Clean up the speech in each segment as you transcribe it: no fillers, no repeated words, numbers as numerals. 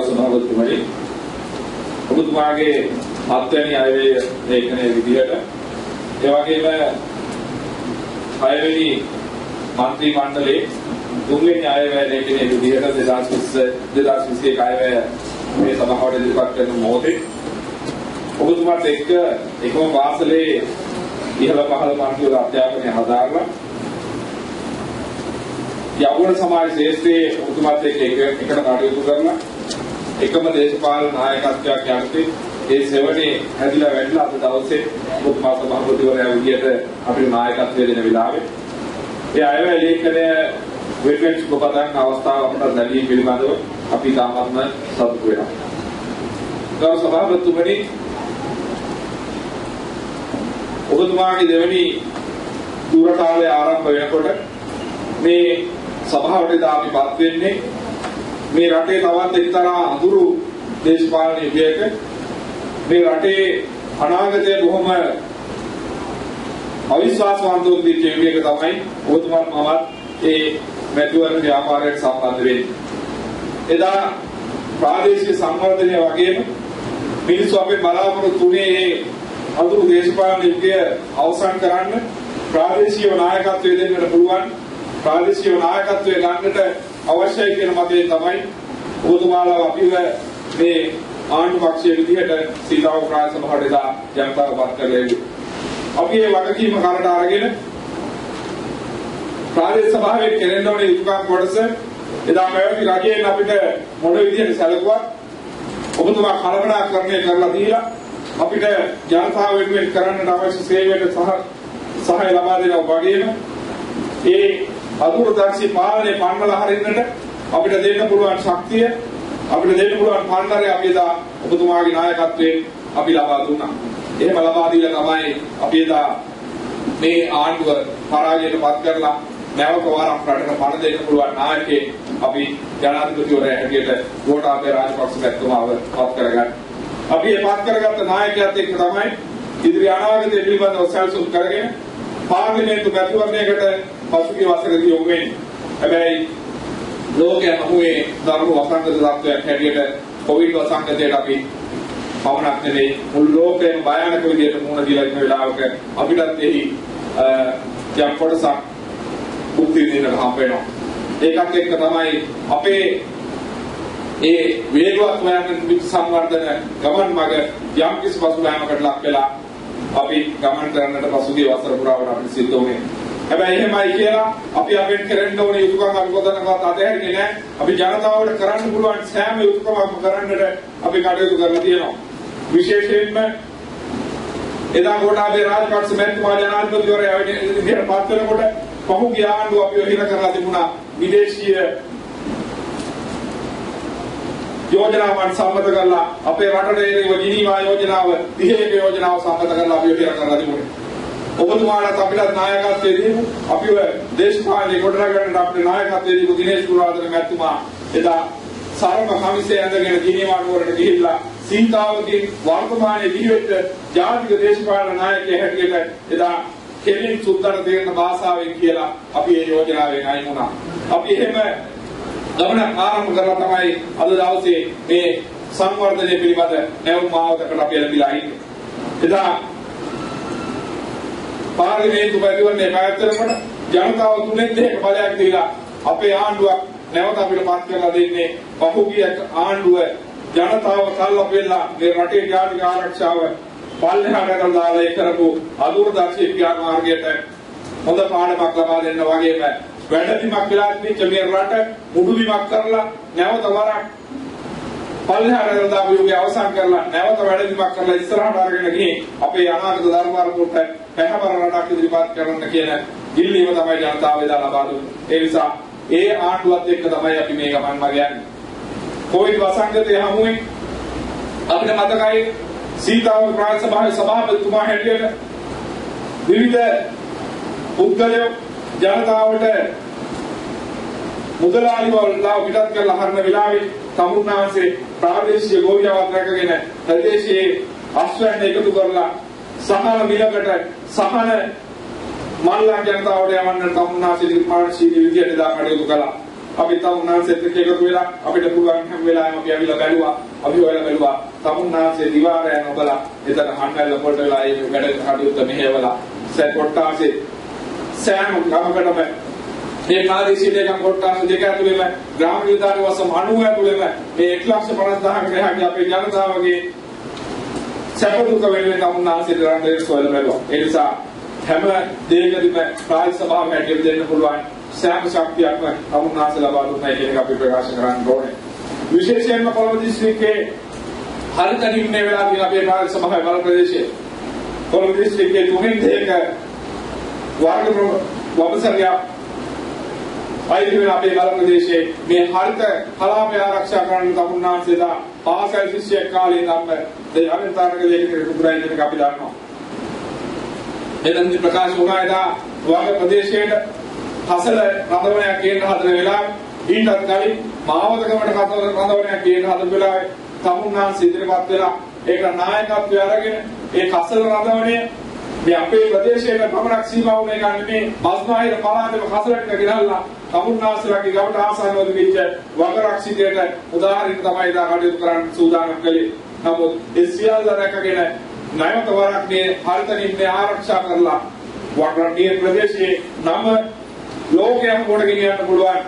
සභාපතිතුමනි ඔබතුමාගේ හත්වැනි අයවැය ලේඛනයේ විදිහට ඒ වගේම හයවෙනි මන්ත්‍රී මණ්ඩලයේ තුන්වෙනි අයවැය ලේඛනයේ විදිහට 2021 අයවැය මේ සභාවට ඉදිරිපත් කරන මොහොතේ ඔබතුමාත් එක්ක එකම වාසලේ ඉහළ පහළ පන්තිවල අධ්‍යාපනය හදාarලා යවුණ සමාජ ශාස්ත්‍රයේ ඔබතුමාත් එක්ක එකට කටයුතු කරලා එකම දේශපාලන නායකත්වයක් යටතේ ඒ සෙවණේ හැදිලා වැඩිලා අද දවසේ ඔබතුමා සභාපතිවරයා විදියට අපේ නායකත්වය දෙන වෙලාවේ ඒ අයවැය ලේඛනය වෙබ්වෙබ් කොපතන් අවස්ථාව අපට ලැබී පිළිබඳව අපි තාමත්ම සතුටු වෙනවා. ගෞරව සභාපතිතුමනි ඔබතුමාගේ දෙවැනි දුරකාලය ආරම්භ වෙනකොට මේ සභාවට දාපිපත් වෙන්නේ මේ රටේ තවත් එක්තරා අඳුරු දේශපාලන යුගයක මේ රටේ අනාගතය බොහොම අවිශ්වාසවන්තව දිච්ච යුගයක තමයි ඔබතුමාත් මමත් ඒ මැතිවරණ ව්‍යාපාරයට සම්බන්ධ වෙන්නේ. එදා ප්‍රාදේශීය සංවර්ධනය වගේම මිනිස්සු අපේ බලාපොරොත්තු වුණේ මේ අඳුරු දේශපාලන යුගය අවසන් කරන්න ප්‍රාදේශීය නායකත්වය දෙන්නට පුළුවන් ප්‍රාදේශීය නායකත්වය ගන්නට අවශ්‍යයි කියන මතයෙන් තමයි ඔබතුමාලා අපිව මේ ආණ්ඩු පක්ෂයේ විදිහට සීතාව ප්‍රාය සභාවට දා ජනතාවපත් කරලා අපි මේ වගකීම කරට අරගෙන ප්‍රාදේශ සභාවේ කෙරෙන්න ඕනේ යුතුයකම් කොටස එදා පැවති රජයෙන් අපිට මොන විදිහට සැලකුවත් ඔබතුමා කළමනාකරණය කරලා දීලා අපිට ජනතාව වෙනුවෙන් කරන්නට අවශ්‍ය සේවයට සහාය ලබා දෙනවා වගේම ඒ අදුරදර්ශී පාලනය පන්නලා හරින්නට අපිට දෙන්න පුළුවන් ශක්තිය අපිට දෙන්න පුළුවන් පන්නරේ අපි එදා ඔබතුමාගේ නායකත්වයෙන් අපි ලබා දුන්නා. එහෙම ලබා දීලා තමයි අපි එදා මේ ආණ්ඩුව පරාජයටපත් කරලා නැවත වරක් රටට පණ දෙන්න පුළුවන් නායකයෙක් අපි ජනාධිපතිවරයා හැටියට ගෝඨාභය රාජපක්ෂ මැතිතුමාව පත් කරගන්න. අපි මේ පත් කරගත්ත නායකයාත් එක්ක තමයි ඉදිරි අනාගතය පිළිබඳව සැලසුම් කරගෙන පාර්ලිමේන්තු මැතිවරණයකට පසුගිය වසරේදී යොමු වෙන්නේ. හැබැයි ලෝකයේ හමුවේ ධර්ම වසංගත තත්ත්වයක් හැටියට කොවිඩ් වසංගතයට අපි පවණක් නෙවෙයි මුළු ලෝකෙම භයානක විදිහට මුහුණ දීලා ඉන්න වෙලාවක අපිටත් එහි යම් කොටසක් මුක්ති විඳින්න හම්බ වෙනවා. ඒකත් එක්ක තමයි අපේ ඒ වේගවත් වයන් සංවර්ධන ගමන් මඟ යම් කිසි පසුබෑමකට ලක් වෙලා අපි ගමන් කරන්නට පසුගිය වසර පුරාවට අපිට සිද්ධ වුණේ. හැබැයි එහෙමයි කියලා අපි අපෙන් කරන්න ඕනේ යුතුයකම් අපි කොතනකවත් අතහැරෙන්නේ නැහැ. අපි ජනතාවට කරන්න පුළුවන් සෑම යුතුයකමක්ම කරන්නට අපි කටයුතු කරලා තියෙනවා. විශේෂයෙන්ම එදා ගෝඨාභය රාජපක්ෂ මැතිතුමා ජනාධිපතිවරයා විදිහට පත් වෙනකොට පහුගිය ආණ්ඩුව අපි හිර කරලා තිබුණා විදේශීය යෝජනාවන් සම්මත කරලා අපේ රටේ එන ජිනීවා යෝජනාව 31 යෝජනාව සම්මත කරලා අපි හිර කරලා තිබුණේ. ඔබතුමාට අපිට නායකත්වයේ දීපු අපිව දේශපාලනේ කොටරගන්න අපේ නායකත්වයේ දීපු දිනේෂ් ගුණවර්ධන මැතිතුමා එදා සරම කමිසේ ඇඳගෙන ජිනීවා නුවරට ගිහිල්ලා සීතාවකින් වර්තමානයේ ජීවිත ජාතික දේශපාලන නායකයෙක් හැටියට එදා කෙලින් සුද්දට තේරෙන භාෂාවෙන් කියලා අපි මේ යෝජනාවෙන් අයින් වුණා. අපි එහෙම ගමන ආරම්භ කරලා තමයි අද දවසේ මේ සංවර්ධනය පිළිබඳ නැවුම් මාවතකට අපි ලැබිලා ඉන්නේ. එදා පාර්ලිමේන්තු මැතිවරණය පැවැත්වෙනකොට ජනතාව තුනෙන් දෙක බලයක් දීලා අපේ ආණ්ඩුවක් නැවත අපිට පත් කරලා දෙන්නේ පහුගිය ආණ්ඩුව ජනතාව කල්පෙලා මේ රටේ ජාතික ආරක්ෂාව පල්ලෙහාට කරලා ඒ කරපු අදුරදර්ශී ක්‍රියාමාර්ගයට හොඳ පාඩමක් ලබා දෙන්න වගේම වැඩිමක් වෙලා තිබෙච්ච මේ රට මුඩුවිමක් කරලා නැවත වරක් පල්ලෙහාට කරලා යුගය අවසන් කරලා නැවත වැඩිමක් කරලා ඉස්සරහට අරගෙන ගිහින් අපේ අනාගත දරබාරකට පැහැපර රටක් ඉදිරිපත් කරන්න කියන ඉල්ලීම තමයි ජනතාව එදා ලබා දුන්නේ. ඒ නිසා ඒ ආණ්ඩුවත් එක්ක තමයි අපි මේ ගමන් මඟ යන්නේ. කොවිඩ් වසංගතයේ හමුවේ අපිට මතකයි සීතාව ප්‍රාය සභාවේ සභාපතිතුමා හැටියට විවිධ පුද්ගලයෝ ජනතාවට මුදලාලිවලා පිටත් කරලා හරින වෙලාවේ තමුන්නාන්සේ ප්‍රාදේශීය ගෝවියාවත් රැකගෙන ප්‍රදේශයේ අශ්වයන් එකතු කරලා සහන මිලකට සහන මල්ලා ජනතාවට යවන්න තමුන්නාන්සේ නිර්මාණශීලී විදියට දා කටයුතු කළා. අපි තමුන්නාන්සේත් එක්ක එකතු වෙලා අපිට පුළුවන් හැම වෙලාවෙම අපි ඇවිල්ලා බැලුවා. අපි හොයලා බැලුවා. තමුන්නාන්සේ දිවාරය නොබලා එතන හන්නල්ල පොල්ට වෙලා ඒ වැඩ කටයුත්ත මෙහෙवला කොට්ටාසේ සෑම ගමකටම මේ ප්‍රාදේශීය දෙකම් කොට්ටාස දෙක ඇතුළේම ග්‍රාම නිලධාරි වසම 90 ඇතුළේම මේ 1,50,000කට එහාගේ අපේ ජනතාවගේ සැප දුක වෙනුවෙන් තමුන්නාන්සේට රණ්ඩේ සොයලා බැලුවා. ඒ නිසා හැම දෙයකදීම ප්‍රාදේශීය සභාව හැටියට දෙන්න පුළුවන් සෑම ශක්තියක්ම තමුන්නාන්සේ ලබා දුන්නා කියන එක අපි ප්‍රකාශ කරන්න ඕනේ. විශේෂයෙන්ම කොළඹ දිස්ත්‍රික්කයේ හරිත නිම්න වෙලාවදී අපේ ප්‍රාදේශීය සභාවේ බල ප්‍රදේශයේ කොළඹ දිස්ත්‍රික්කයේ තුනෙන් දෙක වර්ග වබසරිය අයිති වෙන අපේ බල ප්‍රදේශයේ මේ හරිත කලාපය ආරක්ෂා කරන්න තමුන්නාන්සේලා පාසල් ශිෂ්‍යයෙක් කාලේ ඉඳන්ම දෙයන්තරක දෙයකට කුඩායි දෙක අපි දන්නවා. එතනදි ප්‍රකාශ වුණා එදා වර්ග ප්‍රදේශයේ හසල රඳවණයක් කියන හදන වෙලාවේ ඊටත් කලින් මාවතකමට හසල රඳවණයක් කියන හදන වෙලාවේ තමුන්නාන්සේ ඉදිරිපත් වෙලා ඒක නායකත්වය අරගෙන ඒ හසල රඳවණය මේ අපේ ප්‍රදේශයේ පමණක් සීමා වුණේ ගන්න මේ බස්නාහිර පළාතේ හසලට ගෙනල්ලා තමුන්නාන්සේලාගේ ගමට ආසන්නව වෙච්ච වගරක්ෂිතයට උදාහරණ තමයි දා කටයුතු කරන්න සූදානම් කළේ. නමුත් ඒ සියල්ල රැකගෙන ණයත වරක් මේ හරිත නිම්නේ ආරක්ෂා කරලා වගරණීය ප්‍රදේශයේ නම ලෝකයෙන් කොට ගෙනියන්න පුළුවන්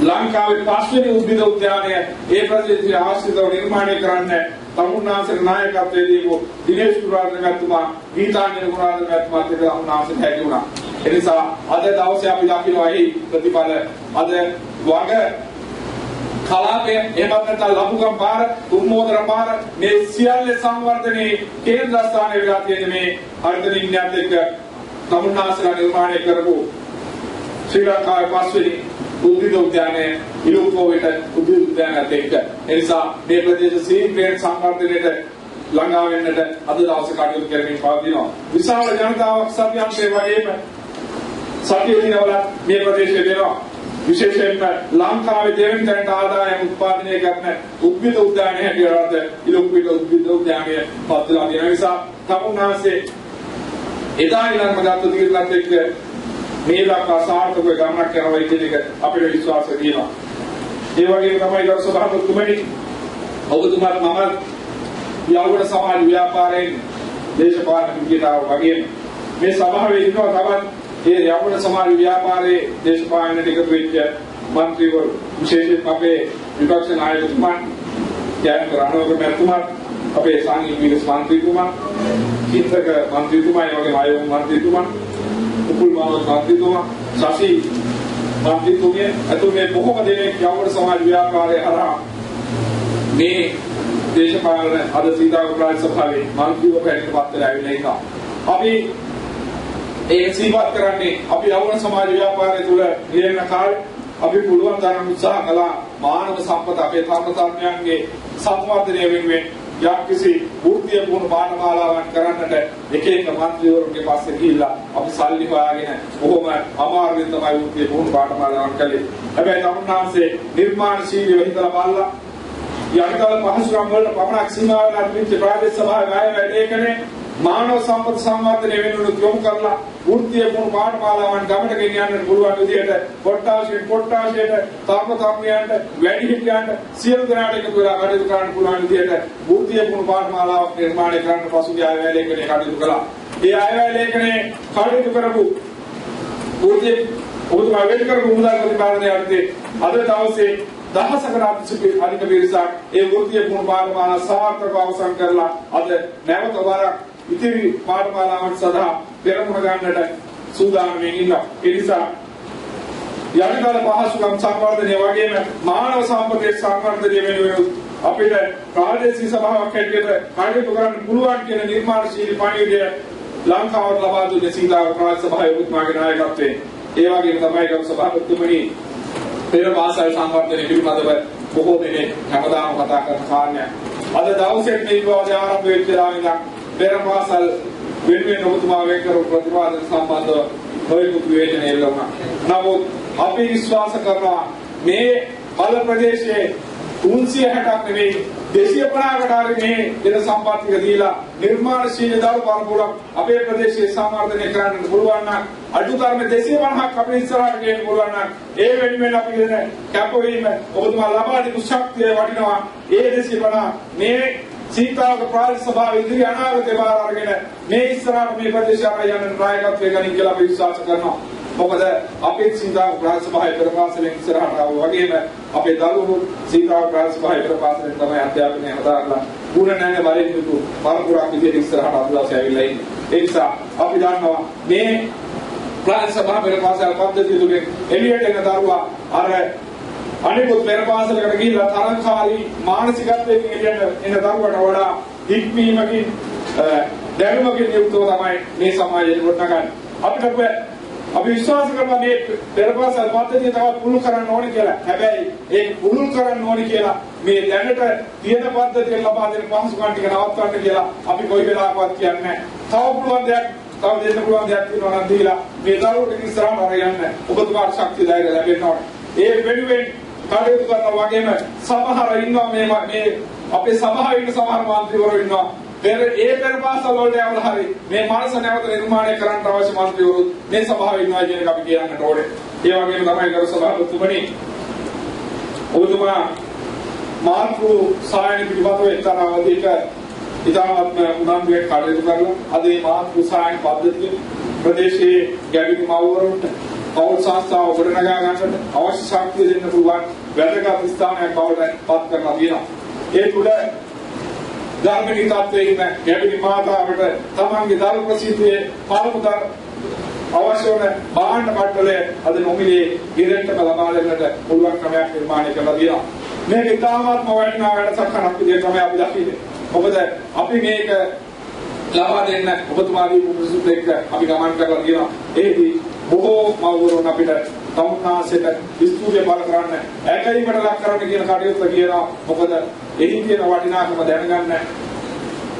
ලංකාවේ පස්වෙනි උද්භිද උද්‍යානය ඒ ප්‍රදේශයේ ආශ්‍රිතව නිර්මාණය කරන්න තමුන්නාන්සේ නායකත්වයේ දීපු දිනේෂ් ගුණවර්ධන මහත්මයා ගීතාංජලි ගුණවර්ධන මහත්මයාත් එක්ක තමුන්නාන්සේ හැටි වුණා. ඒ නිසා අද දවසේ අපි දකිනවා එහි ප්‍රතිඵල අද වග කලාපය එහෙමත් නැත්නම් ලබුගම් පාර උම්මෝදර පාර මේ සියල්ල සංවර්ධනයේ කේන්ද්‍රස්ථානය වෙලා තියෙන මේ හරිත නිම්නයත් එක්ක තමුන්නාන්සේලා නිර්මාණය කරපු ශ්‍රී ලංකාවේ පස්වෙනි උද්භිද උද්‍යානයේ ඉලුකෝවිට උද්භිද උද්‍යානයත් එක්ක ඒ නිසා මේ ප්‍රදේශ සීඝ්‍රයෙන් සංවර්ධනයට ළඟා වෙන්නට අද දවසේ කටයුතු කරමින් පවතිනවා. විශාල ජනතාවක් සත්‍යන්තේ වගේම සත්‍ය දිනවල මේ ප්‍රදේශයේ දෙනවා. විශේෂයෙන්ම ලංකාවේ දෙවෙනි තැනට ආදායම උත්පාදනය කරන උද්භිද උද්‍යානය හැටියට ඉලුකෝවිට උද්භිද උද්‍යානය පත්වලා තියෙන නිසා තමුන්නාන්සේ එදා ඉඳන්ම ගත්ත තීරණත් එක්ක මේ දක්වා සාර්ථකව ගමනක් යනවා කියන එක අපිට විශ්වාසය තියෙනවා. ඒ වගේම තමයි ගරු සභාපතිතුමනි ඔබතුමාත් මම යවුණ සමාජ ව්‍යාපාරයෙන් දේශපාලන විද්‍යාව වගේම මේ සභාවේ ඉන්නවා තවත් ඒ යවුණ සමාජ ව්‍යාපාරයේ දේශපාලනට එකතු වෙච්ච മന്ത്രിවරු විශේෂයෙන් අපේ විපක්ෂ නායකතුමා ජයන්ත රණවක මහත්මයා අපේ සංඝීය විද්‍යාල මන්ත්‍රීතුමා චිත්තක මන්ත්‍රීතුමා ඒ වගේම ආයෝග මන්ත්‍රීතුමා උපුල් මානව මන්ත්‍රීතුමා ශාසි මන්ත්‍රීතුමිය අතුමේ බොහෝම දෙනෙක් යවුණ සමාජ ව්‍යාපාරයේ හරහා මේ දේශපාලන අද සීතාව ප්‍රාදේශ සභාවේ මන්ත්‍රීව පැහැදිලිපත් වෙලා ඇවිල්ලා ඉන්නවා. අපි ඒ සීවත් කරන්නේ අපි යවුණ සමාජ ව්‍යාපාරය තුළ නිරේන කාලේ අපි පුළුවන් තරම් උත්සාහ කළා මානව සම්පත අපේ තාපසාඥයන්ගේ සංවර්ධනය වෙනුවෙන් යම්කිසි වෘත්තීය පුහුණු පාඨමාලාවන් කරන්නට එක එක මන්ත්‍රීවරුන්ගේ පස්සේ ගිහිල්ලා අපි සල්ලි හොයාගෙන කොහොම අමාරුවෙන් තමයි වෘත්තීය පුහුණු පාඨමාලාවන් කළේ. හැබැයි තමුන්නාන්සේ නිර්මාණශීලීව හිතලා බලලා යටිතල පහසුකම් වලට පමණක් සීමා වෙලා තිබෙච්ච ප්‍රාදේශ සභාවේ ආය වැඩේකනේ මානව සම්පත සංවර්ධනය වෙනුවෙන් යොමු කරලා වෘත්තීය පුහුණු පාඨමාලාවන් ගමට ගෙනියන්න පුළුවන් විදිහට කොට්ටාශයට තාපතාපියන්ට වැඩිහිටියන්ට සියලු දෙනාට එකතු වෙලා කටයුතු කරන්න පුළුවන් විදිහට වෘත්තීය පුහුණු පාඨමාලාවක් නිර්මාණය කරන්න පසුගිය ආයවැය ලේඛනයේ කටයුතු කළා. ඒ ආයවැය ලේඛනයේ කටයුතු කරපු වෘත්තීය ඔබතුමා වෙන් කරපු මුදල් ප්‍රතිපාදනය අර්ථේ අද දවසේ දහසකට අධික පිරිසක් ඒ වෘත්තීය පුහුණු පාඨමාලා සාර්ථකව අවසන් කරලා අද නැවත වරක් ඉතිරි පාඨමාලාවන් සඳහා පෙරමුණ ගන්නට සූදානම් වෙමින් ඉන්නවා. ඒ නිසා යටිතල පහසුකම් සංවර්ධනය වගේම මානව සම්පතේ සංවර්ධනය වෙනුවෙන් අපිට ප්‍රාදේශීය සභාවක් හැටියට කටයුතු කරන්න පුළුවන් කියන නිර්මාණශීලී පණිවිඩය ලංකාවට ලබා දුන්නේ සීතාව ප්‍රාදේශ සභාවේ උතුමාගේ නායකත්වයෙන්. ඒ වගේම තමයි ගරු සභාපතිතුමනි පෙර පාසල් සංවර්ධනය පිළිබඳව බොහෝ දෙනෙක් හැමදාම කතා කරන කාරණයක්. අද දවසේ මේ විවාදය ආරම්භ වෙච්ච දානින් පෙර පාසල් වෙනුවෙන් ඔබතුමා වේ කරපු ප්‍රතිවාද සම්බන්ධව නොයෙකුත් විවේචන එල්ලුණා. නමුත් අපි විශ්වාස කරනවා මේ බල ප්‍රදේශයේ 360ක් නෙවෙයි 250කට හරි මේ දෙන සම්පත්තිය දීලා නිර්මාණශීලී දරු පරපුරක් අපේ ප්‍රදේශයේ සමර්ධනය කරන්න පුළුවන් නම් අඩුතරමේ 250ක් අපේ ඉස්සරහට ගේන්න පුළුවන් නම් ඒ වෙනුවෙන් අපි දෙන කැපවීම ඔබතුමා ලබා දීපු ශක්තිය වටිනවා. ඒ 250 මේ සීතාවක ප්‍රාදේශ සභාව ඉදිරි අනාගතේ බාර අරගෙන මේ ඉස්සරහට මේ ප්‍රදේශයට යන නායකත්වය ගනින් කියලා අපි විශ්වාස කරනවා. මොකද අපේ සීතාවක ප්‍රාදේශ සභාවේ පෙරපාසලෙන් ඉස්සරහට ආවා වගේම අපේ දරුවෝ සීතාවක ප්‍රාදේශ සභාවේ පෙරපාසලෙන් තමයි අධ්‍යාපනය හදාගලා පුරණ නැන්නේ වලින් යුතු පරපුරක් විදිහට ඉස්සරහට අදලාස් ඇවිල්ලා ඉන්නේ. ඒ නිසා අපි දන්නවා මේ ප්‍රාදේශ සභාව පෙරපාසල් පද්ධතිය තුලින් එළියට එන දරුවා අර අනිකුත් පෙරපාසලකට ගිහිල්ලා තරංකාරී මානසිකත්වයෙන් එළියට එන දරුවට වඩා හික්මීමකින් දැනුමකින් යුක්තව තමයි මේ සමාජය ගොඩනගන්නේ. අපි විශ්වාස කරනවා මේ පෙරපාසල් පද්ධතිය තවත් පුළුල් කරන්න ඕනේ කියලා. හැබැයි ඒක පුළුල් කරන්න ඕනේ කියලා මේ දැනට තියෙන පද්ධතිය ලබා දෙන පහසුකම් ටික නවත්වන්න කියලා අපි කොයි වෙලාවකවත් කියන්නේ නැහැ. තව පුළුවන් දෙයක් තව දෙන්න පුළුවන් දෙයක් තියෙනවා නම් දීලා මේ දරුවෝ ඉස්සරහට අරගෙන ඔබතුමාට ශක්තිය ධෛර්යය ලැබෙන්න ඕනේ. ඒ වෙනුවෙන් කටයුතු කරනවා වගේම සමහර ඉන්නවා මේ අපේ සභාවේ ඉන්න සමහර මන්ත්‍රීවරු ඉන්නවා. ඒ පෙරපාසල් වලට යවලා හරි මේ මානස නැවත නිර්මාණය කරන්න අවශ්‍ය මන්ත්‍රීවරු මේ සභාවේ ඉන්නවා කියන එක අපි කියන්නට ඕනේ. ඒ වගේම තමයි ගරු සභාපතිතුමනි ඔබතුමා මාතෘ සායන පිළිබඳව එක්තරාවදීක ඉතාමත්ම උනන්දුවෙන් කටයුතු කරලා අද මේ මාතෘ සායන පද්ධතිය ප්‍රදේශයේ ගැඹුරු මව්වරුන්ට පෞල් සංස්ථාව ගොඩනගා ගන්නට අවශ්‍ය ශක්තිය දෙන්න පුළුවන් වැදගත් ස්ථානයක් බවට පත් කරලා තියෙනවා. ඒ තුළ ධර්මික තත්වයෙන් ගැඹුරු මාතාවට තමන්ගේ ධර්ම ප්‍රසිද්ධියේ පාරමුදා අවශ්‍ය වන බාහන මණ්ඩලය අද නොමිලේ ඉරෙන්ටම ලබා දෙන්නට පුළුවන් ක්‍රමයක් නිර්මාණය කරලා තියෙනවා. මේක ඉතාමත්ම වටිනා වැඩසටහනක් විදිහට තමයි අපි දකින්නේ. මොකද අපි මේක ලබා දෙන්න ඔබතුමාගේ පුරුසුත් එක්ක අපි ගමන් කරලා තියෙනවා. ඒදී බොහෝ මව්වරුන් අපිට තමුන්නාසෙට ස්තුතිය බල කරන්න ඇකීමට ලක් කරන්න කියන කටයුත්ත කියනවා. මොකද එහි තියෙන වටිනාකම දැනගන්න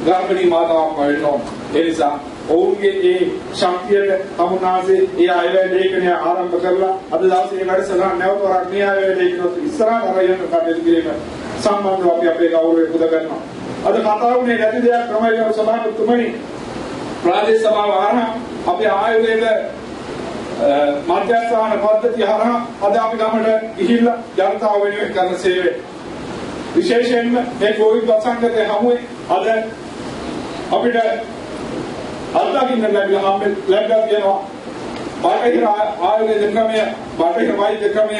ගර්භණී මාතාවක් වෙන්න ඕන. ඒ නිසා ඔවුන්ගේ ඒ ශක්තියට තමුන්නාසේ ඒ අයවැය ලේඛනය ආරම්භ කරලා අද දවසේ වැඩසටහන නැවත වරක් මේ අයවැය ලේඛනොත් ඉස්සරහට අරගෙන කටයුතු කිරීම සම්බන්ධව අපි අපේ ගෞරවය පුද කරනවා. අද කතා වුණේ නැති දෙයක් තමයි ගරු සභාපතිතුමනි ප්‍රාදේශ සභාව හරහා අපේ ආයුර්වේද මධ්‍යස්ථාන පද්ධතිය හරහා අද අපි ගමට ගිහිල්ලා ජනතාව වෙනුවෙන් කරන සේවය විශේෂයෙන්ම මේ කොවිඩ් වසංගතයේ හමුවේ අද අපිට අත්දකින්න ලැබිලා තියෙනවා බටහිර ආයුර්වේද ක්‍රමය බටහිර වෛද්‍ය ක්‍රමය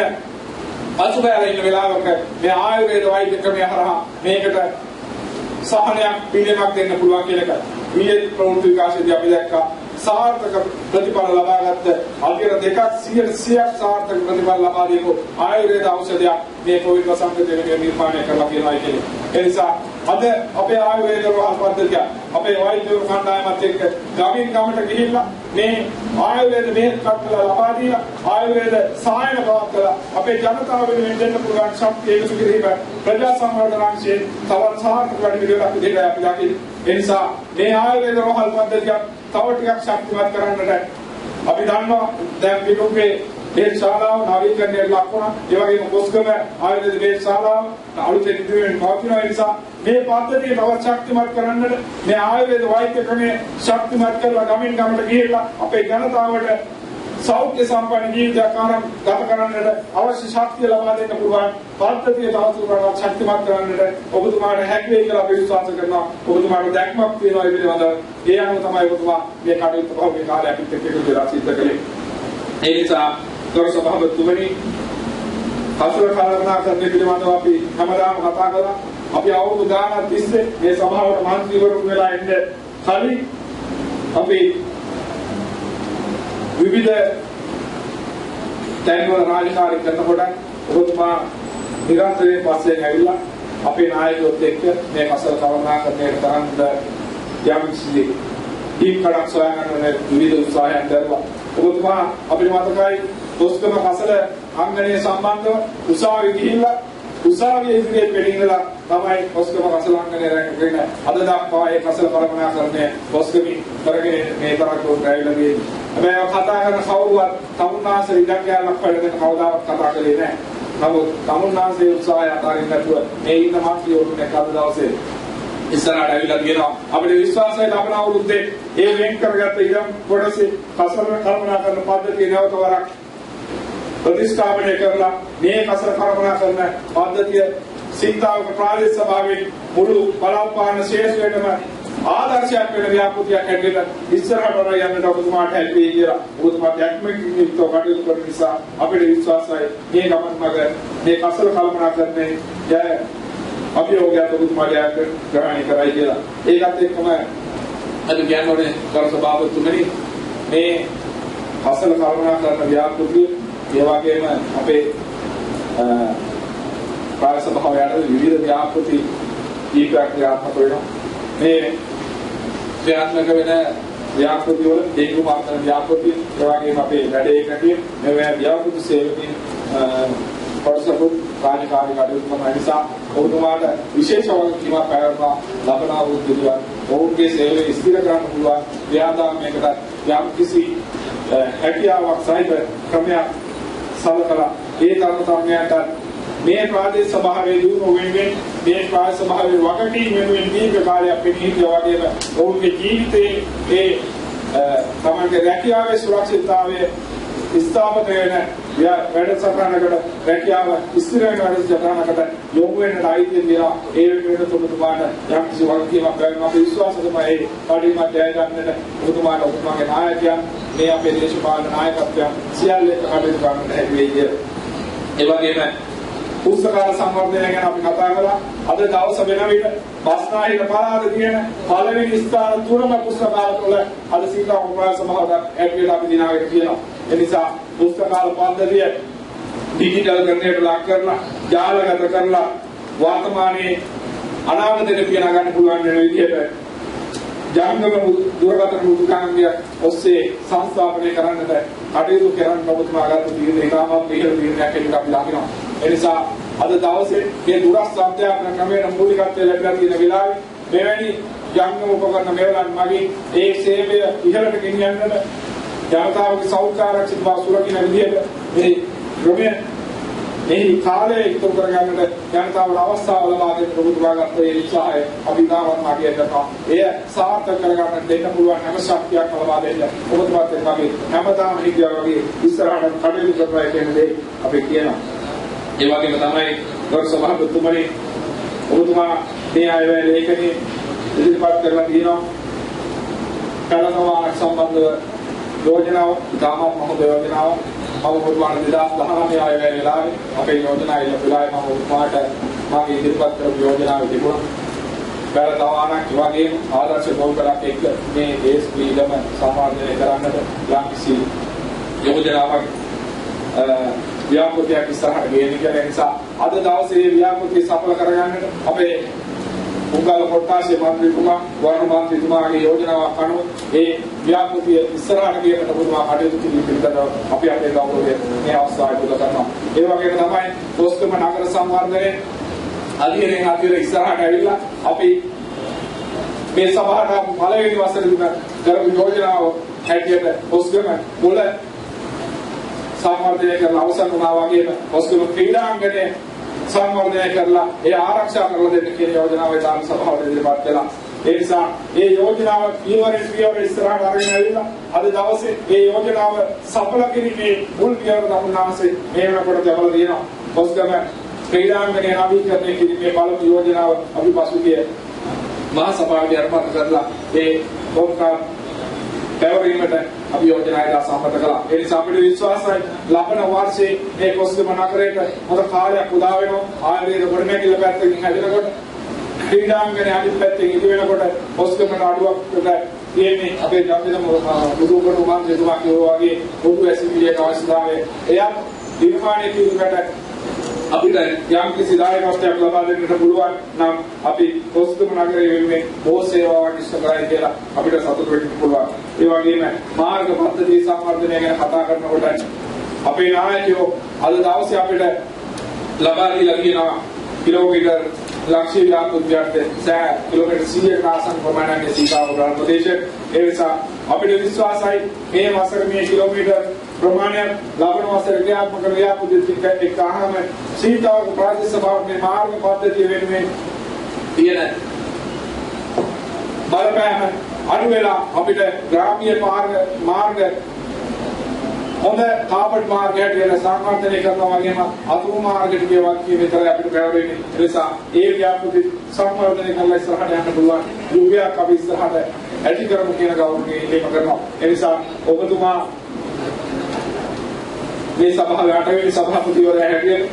අසුබෑලා ඉන්න වෙලාවක මේ ආයුර්වේද වෛද්‍ය ක්‍රමය හරහා මේකට සහනයක් පිළිමක් දෙන්න පුළුවන් කියන එක ඊයේ ප්‍රවෘත්ති විකාශයේදී අපි දැක්කා. සාර්ථක ප්‍රතිඵල ලබාගත්ත අධිර දෙකක් 100% සාර්ථක ප්‍රතිඵල ලබා දීපු ආයුර්වේද ඖෂධයක් මේ කොවිඩ් වසංගතයේ නිර්මාණය කරලා තියෙනවා කියන්නේ. ඒ නිසා අද අපේ ආයුර්වේද රෝහල් පද්ධතිය අපේ වෛද්‍ය කණ්ඩායමත් එක්ක ගමින් ගමට ගිහිල්ලා මේ ආයුර්වේද බෙහෙත් කට්ටල ලබා දීලා ආයුර්වේද සහායන පවත්වලා අපේ ජනතාව වෙනුවෙන් දෙන්න පුළුවන් ශක්තිය එකතු කිරීම ප්‍රජා සංවර්ධන අංශයෙන් තවත් සාර්ථක වැඩ පිළිවෙලක් විදිහට අපි දකින්නේ. ඒ නිසා මේ ආයුර්වේද රෝහල් පද්ධතිය තව ටිකක් ශක්තිමත් කරන්නට අපි දන්නවා දැන් පිටුපේ බෙහෙත් ශාලාව නවීකරණයට ලක් වුණා. ඒ වගේම කොස්ගම ආයුර්වේද බෙහෙත් ශාලාව අලුතෙන් ඉදිරියෙන් පවතින නිසා මේ පද්ධතිය තවත් ශක්තිමත් කරන්නට මේ ආයුර්වේද වෛද්‍ය ක්‍රමය ශක්තිමත් කරලා ගමින් ගමට ගිහිල්ලා අපේ ජනතාවට සෞඛ්‍ය සම්පන්න ජීවිතයක් ගත කරන්නට අවශ්‍ය ශක්තිය ලබා දෙන්න පුළුවන් පද්ධතිය තවදුරටත් ශක්තිමත් කරන්නට ඔබතුමාට හැකි වෙයි කියලා අපි විශ්වාස කරනවා. ඔබතුමාට දැක්මක් තියෙනවා ඒ පිළිබඳව. ඒ අනුව තමයි ඔබතුමා මේ කටයුත්ත පහුගිය කාලේ අපිත් එක්ක එකතු වෙලා සිද්ධ කළේ. ඒ නිසා ගරු සභාපතිතුමනි හසුර කල්පනා කරන පිළිබඳව අපි හැමදාම කතා කරලා අපි අවුරුදු ගානක් තිස්සේ මේ සභාවට මන්ත්‍රීවරුන් වෙලා ඉන්නේ කලින් අපි විවිධ තැන්වල රාජකාරී කරනකොට ඔබතුමා නිරන්තරයෙන් පස්සෙන් ඇවිල්ලා අපේ නායකයොත් එක්ක මේ කසල කවරණාකරණයට තරම් යම්කිසි දීපකඩක් සොයාගන්න විවිධ උත්සාහයන් දරුවා. ඔබතුමා අපිට මතකයි කොස්ගම කසල අංගණයේ සම්බන්ධව උසාවියේ ගිහිල්ලා උසාවියේ ඉදිරියේ පෙළීනලා තමයි කොස්ගම කසල අංගණය රැකගෙන අද දක්වා ඒ කසල කළමනාකරණය කොස්ගමින් කරගෙන මේ තරක් උන් ඇවිල්ලා තියෙන්නේ. හැබැයි කතා කරන කවුරුවත් තමුන්නාස ඉඩක් ගන්නක් වැඩ දෙන්න කවදාවත් කතා කළේ නැහැ. නමුත් තමුන්නාසේ උත්සාහය අතාරින්න නැතුව මේ ඉන්න මාත්‍රියෝනේ කවද දවසේ ඉස්සරහට ඇවිල්ලා තියෙනවා. අපිට විශ්වාසයි ලබන අවුරුද්දේ ඒ වෙන් කරගත්ත ඉඩම් කොටසේ කසර කල්පනා කරන පද්ධතිය නැවත වරක් ප්‍රතිස්ථාපනය කරලා මේ කසර කල්පනා කරන පද්ධතිය සීතාවක ප්‍රාදේශ සභාවේ මුළු බලපාන ශේෂ්ඨයටම ආදර්ශයක් වෙන ව්‍යාපෘතියක් හැටියට ඉස්සරහට යන්නට ඔබතුමාට හැකියි කියලා ඔබතුමා දැක්මකින් කටයුතු කරන නිසා අපිට විශ්වාසයි මේ ගමන් මඟ මේ කසල කල්පනා කරන්නේ ජය අභියෝගයක් ඔබතුමාට ග්‍රහණය කරයි කියලා. ඒකත් එක්කම අද කියන්නේ ගරු සභාපතිතුමනි මේ කසල කල්පනා කරන ව්‍යාපෘතිය ඒ වගේම අපේ පාර සභාවයට විවිධ ව්‍යාපෘති දීපයක් ක්‍රියාත්මක වෙනවා. මේ ක්‍රියාත්මක වෙන ව්‍යාපෘති වල දේගු මාර්ගන ව්‍යාපෘති ඒ වගේම අපේ වැඩේ එකකින් මේ ව්‍යාපෘති සේවකින් පොරසපු කාර්යකාරී කටයුතු කරන නිසා ඔබතුමාට විශේෂ වගකීමක් පැවරවා ලබන අවුරුද්දේදී ඔවුන්ගේ සේවය ස්ථිර කරන්න පුළුවන් ව්‍යාදාමයකට යම් කිසි හැකියාවක් සහිත ක්‍රමයක් සලකලා ඒ ධර්මතාවයට මේ ප්‍රාදේශ සභාවේ දියුණුව වෙනුවෙන් මේ ප්‍රාදේශ සභාවේ වගකීම් වෙනුවෙන් දීර්ඝ කාලයක් පිළිහිටියා වගේම ඔවුන්ගේ ජීවිතයේ ඒ තමන්ගේ රැකියාවේ සුරක්ෂිතතාවය ස්ථාපිත වෙන වැඩසටහනකට රැකියාව ස්ථිර වෙන වැඩසටහනකට යොමු වෙන්න ආයිතිය කියලා ඒ වෙනුවෙන් ඔබතුමාට යම් කිසි වගකීමක් ගන්න අපේ විශ්වාසය තමයි ඒ පාඩියමත් ජය ගන්නට ඔබතුමාට ඔබතුමාගේ නායකයන් මේ අපේ දේශපාලන නායකත්වයන් සියල්ල එක කටයුතු කරන්නට හැකි වෙයි කිය. ඒ වගේම පුස්තකාල සංවර්ධනය ගැන අපි කතා කළා. අද දවස වෙන විට බස්නාහිර පළාත තියෙන පළවෙනි ස්ථාන තුනම පුස්තකාල වල අද සීතා උපාසක සභාවට ඇවිල්ලා අපි දිනාගෙන කියනවා. ඒ නිසා පුස්තකාල පද්ධතිය ඩිජිටල් කරන්නට ලක් කරලා ජාලගත කරලා වර්තමානයේ අනාගතයට පියනා ගන්න පුළුවන් වෙන විදිහට ජංගම දුරකථන මුදුකාංගය ඔස්සේ සංස්ථාපනය කරන්නට කටයුතු කරන්න ඔබතුමා ගත තීරණය ඉතාමත් ඉහළ තීරණයක් කියලා අපි දකිනවා. ඒ නිසා අද දවසේ මේ දුරස්ථ අධ්‍යාපන ක්‍රමයේ මූලිකත්වය ලැබලා තියෙන වෙලාවේ මෙවැනි ජංගම උපකරණ මෙවලන් මගින් ඒ සේවය ඉහළට ගෙනියන්නට ජනතාවගේ සෞඛ්‍ය ආරක්ෂිත බව සුරකින්න විදිහට මේ ක්‍රමය මේ කාලය ඉක්තු කරගන්නට ජනතාවට අවස්ථාව ලබා දෙන්න ඔබතුමා ගත්ත ඒ උත්සාහය අපි තාමත් මාගේ කරනවා. එය සාර්ථක කරගන්න දෙන්න පුළුවන් හැම ශක්තියක් ලබා දෙන්න ඔබතුමාත් එක්ක අපි හැමදාම හිතියා වගේ ඉස්සරහට කටයුතු කරනවා කියන දේ අපි කියනවා. ඒ වගේම තමයි ගරු සභාපතිතුමනි ඔබතුමා මේ ආයතනයේ ලේඛනයේ ඉදිරිපත් කරලා තියෙනවා. කලකවාරක් සම්බන්ධව යෝජනාව දාමත් මහොද යෝජනාව මම ඔබතුමාට 2019 ආයතනයේ වෙලාවේ අපේ යෝජනා ඉල්ලුවායි මම ඔබතුමාට මාගේ ඉදිරිපත් කරපු යෝජනාව තිබුණා. බැලතවාරක් වගේම ආදර්ශ බෝකලක් එක්ක මේ දේශ පීඩම සම්මාර්ජනය කරන්නට යම්කිසි යෝජනාවක් ව්‍යාපෘතියක් ඉස්සරහට ගෙනියන්න කියලා නිසා අද දවසේ මේ ව්‍යාපෘතිය සඵල කරගන්නට අපේ උගල කොට්ටාසේ මන්ත්‍රීතුමා වර්ණ මන්ත්‍රීතුමාගේ යෝජනාවක් අනුව ඒ ව්‍යාපෘතිය ඉස්සරහට ගෙනට ඔබතුමා කටයුතු පිළිපදිනවා. අපි අපේ ගෞරවය මේ අවස්ථාවේ පුද කරනවා. ඒ වගේම තමයි පොස්කම නගර සංවර්ධනයේ අධිරෙන් අධිර ඉස්සරහට ඇවිල්ලා අපි මේ සභාවට පළවෙනි වසරේදී කරපු යෝජනාව හැටියට පොස්කම මුල සංවර්ධනය කරලා අවසන් වුණා වගේම පොස්කම ක්‍රීඩාංගණය සංවර්ධනය කරලා ඒ ආරක්ෂා කරලා දෙන්න කියන යෝජනාව දාන සභාවට ඉදිරිපත් කළා. ඒ නිසා මේ යෝජනාව පියවර ඉස්සරහට අරගෙන ඇවිල්ලා අද දවසේ මේ යෝජනාව සඵල කිරීමේ මුල් පියවර දක්වනාසේ මේ වෙනකොට ලැබලා තියෙනවා. පොස්කම ක්‍රීඩාංගණය නවීකරණය කිරීමේ පළමු යෝජනාව අපි පසුගිය මහා සභාවේ අර්පණය කරලා ඒ කොම්කා පැවරීමට අපි යෝජනාවද සම්මත කළා. ඒ නිසා අපිට විශ්වාසයි ලබන වර්ෂයේ මේ කොස්ගම නගරයට හොඳ කාලයක් උදා වෙනවා. ආයතනයේ ගොඩනැගිල්ල පැත්තකින් හැදෙනකොට ක්‍රීඩාංගණයේ අනිත් පැත්තෙන් ඉදි වෙනකොට කොස්ගම නඩුවකට තියෙන්නේ අපේ ජාතික මුදුකඩ උමාන්තුමා කියෝ වගේ පොදු ඇසිමිලියක අවශ්‍යතාවය එයත් නිර්මාණය කිරීමට අපිට යම් කිසි දායකත්වයක් ලබා දෙන්නට පුළුවන් නම් අපි කොස්ගම නගරයේ වෙනුවෙන් බොහෝ සේවාවක් ඉෂ්ට කරයි කියලා අපිට සතුටු වෙන්න පුළුවන්. ඒ වගේම මාර්ග පද්ධති සංවර්ධනය ගැන කතා කරනකොට අපේ නායකයෝ අද දවසේ අපිට ලබා දීලා තියෙනවා කිලෝමීටර් ලක්ෂ්‍ය ව්‍යාපෘතියට සෑ කිලෝමීටර් 100කට ආසන්න ප්‍රමාණයක් සීතාව ග්‍රාම ප්‍රදේශ. ඒ නිසා අපිට විශ්වාසයි මේ වසර මේ කිලෝමීටර් प्रमाण लाभन वास्ते क्रियात्मक व्यापृति एक अहम सीता प्रादेशिक सभा में मार्ग पद्धति में බලපෑම අඩු වෙලා අපිට ග්‍රාමීය මාර්ග හොඳ කාපට් මාර්ගයට වෙන සංවර්ධනය කරනවා වගේම අතුරු මාර්ගයට ගියවත් කියන විතරයි අපිට පැවරෙන්නේ. ඒ නිසා ඒ ව්‍යාපෘති සංවර්ධනය කරලා ඉස්සරහට යන්න පුළුවන්. යුගයක් අපි ඉස්සරහට ඇති කරමු කියන ගෞරවණීය ඉල්ලීම කරනවා. ඒ නිසා ඔබතුමා මේ සභාවේ 8 වෙනි සභාපතිවරයා හැටියට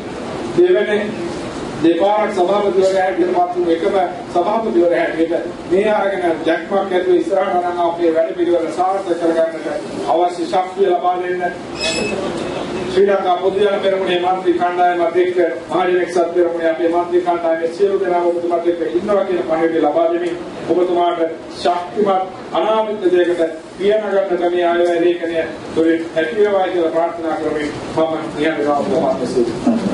දෙවෙනි දෙපාරක් සභාපතිවරයා හැටියට මාතු එකම සභාපතිවරයා හැටියට මේ අරගෙන ජැක්මක් ඇතුළේ ඉස්සරහට යන අපේ වැඩ පිළිවෙල සාර්ථක කරගන්නට අවශ්‍ය ශක්තිය ලබා දෙන්න ශ්‍රී ලංකා පොදුජන පෙරමුණේ මන්ත්‍රී කණ්ඩායමත් එක්ක මහජන එක්සත් පෙරමුණේ අපේ මන්ත්‍රී කණ්ඩායමේ සියලු දෙනා ඔබතුමාත් එක්ක ඉන්නවා කියන පණිවිඩය ලබා දෙමින් ඔබතුමාට ශක්තිමත් අනාමිත දෙයකට පියනගන්නට මේ ආයෝජන ලේඛනය තුළින් හැකියාවයි කියලා ප්‍රාර්ථනා කරමින් මම නිහඬව ඔබතුමාට සිතනවා.